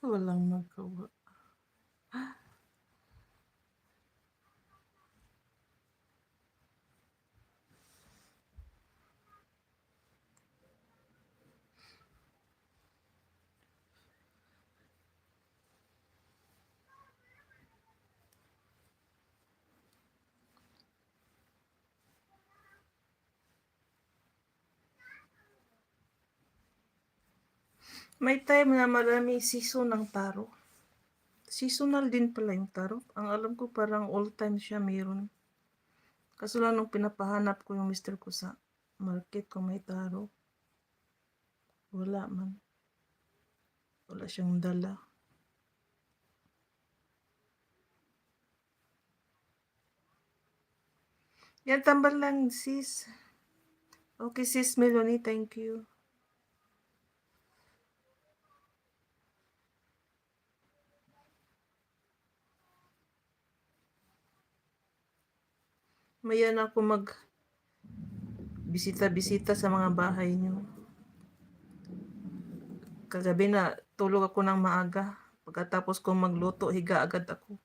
Walang magawa. May time na maraming season ng taro. Seasonal din pala yung taro. Ang alam ko parang all time siya meron. Kaso lang nung pinapahanap ko yung mister ko sa market kung may taro, wala man. Wala siyang dala. Yan, tambal lang, sis. Okay, sis Melanie, thank you. Mayan ako mag bisita-bisita sa mga bahay niyo. Kagabi na tulog ako ng maaga. Pagkatapos ko magluto, higa agad ako.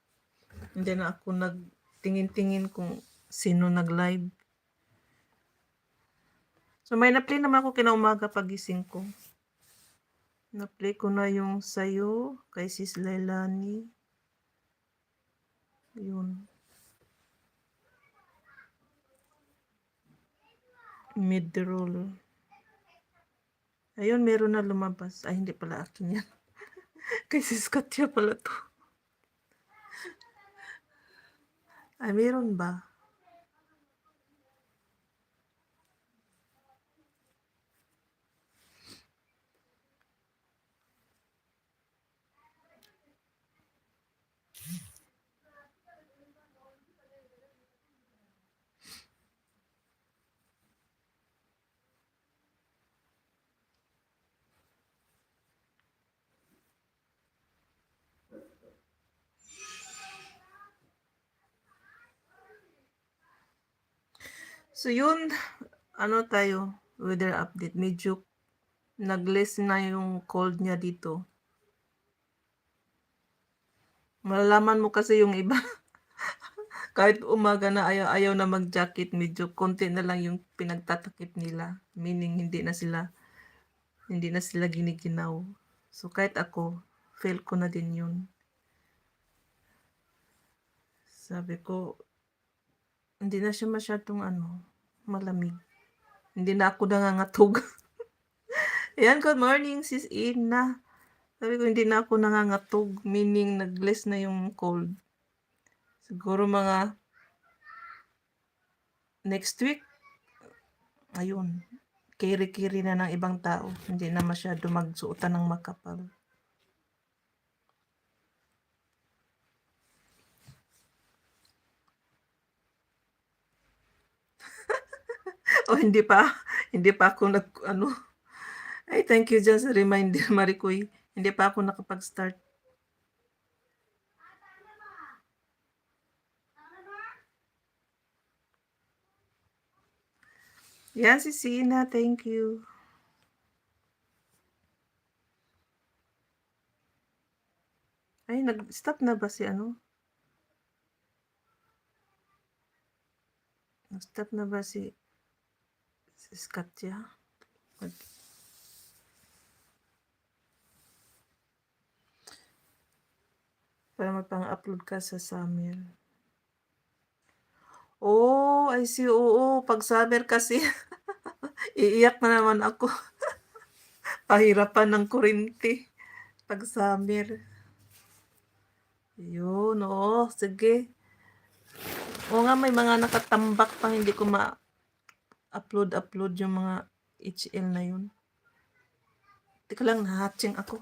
Hindi na ako nagtingin-tingin kung sino nag-live. So may na-play naman ako kinaumaga pagising ko. Na-play ko na yung sayo kay Sis Lailani. Yun. Mid-roll. Ayun, meron na lumabas. Ay, hindi pala akin yan. Kay Sis Katya pala to. Ay, meron ba? So yun, ano tayo, weather update. Medyo nag-less na yung cold niya dito. Malalaman mo kasi yung iba. Kahit umaga na ayaw na mag-jacket, medyo konti na lang yung pinagtatakip nila. Meaning hindi na sila giniginaw. So kahit ako, feel ko na din yun. Sabi ko, hindi na siya masyadong malamig. Hindi na ako nangangatog. Ayan, good morning, Sis Ina. Sabi ko, hindi na ako nangangatog. Meaning, nag-less na yung cold. Siguro mga next week, ayun, kiri-kiri na ng ibang tao. Hindi na masyado magsuotan ng makapal. O hindi pa ako Ay, thank you dyan sa reminder, Maricoy. Hindi pa ako nakapag-start. Yan, si Sina, thank you. Ay, nag-stop na ba si Nag-stop na ba si Skatya? Para magpang-upload ka sa summer. Oh, I see. Oo, pag summer kasi, iiyak na naman ako. Pahirapan ng kuryente pag summer. Yun, oo, sige. Oo nga, may mga nakatambak pang hindi ko ma-upload yung mga HL na yun. Teka lang, nahatching ako.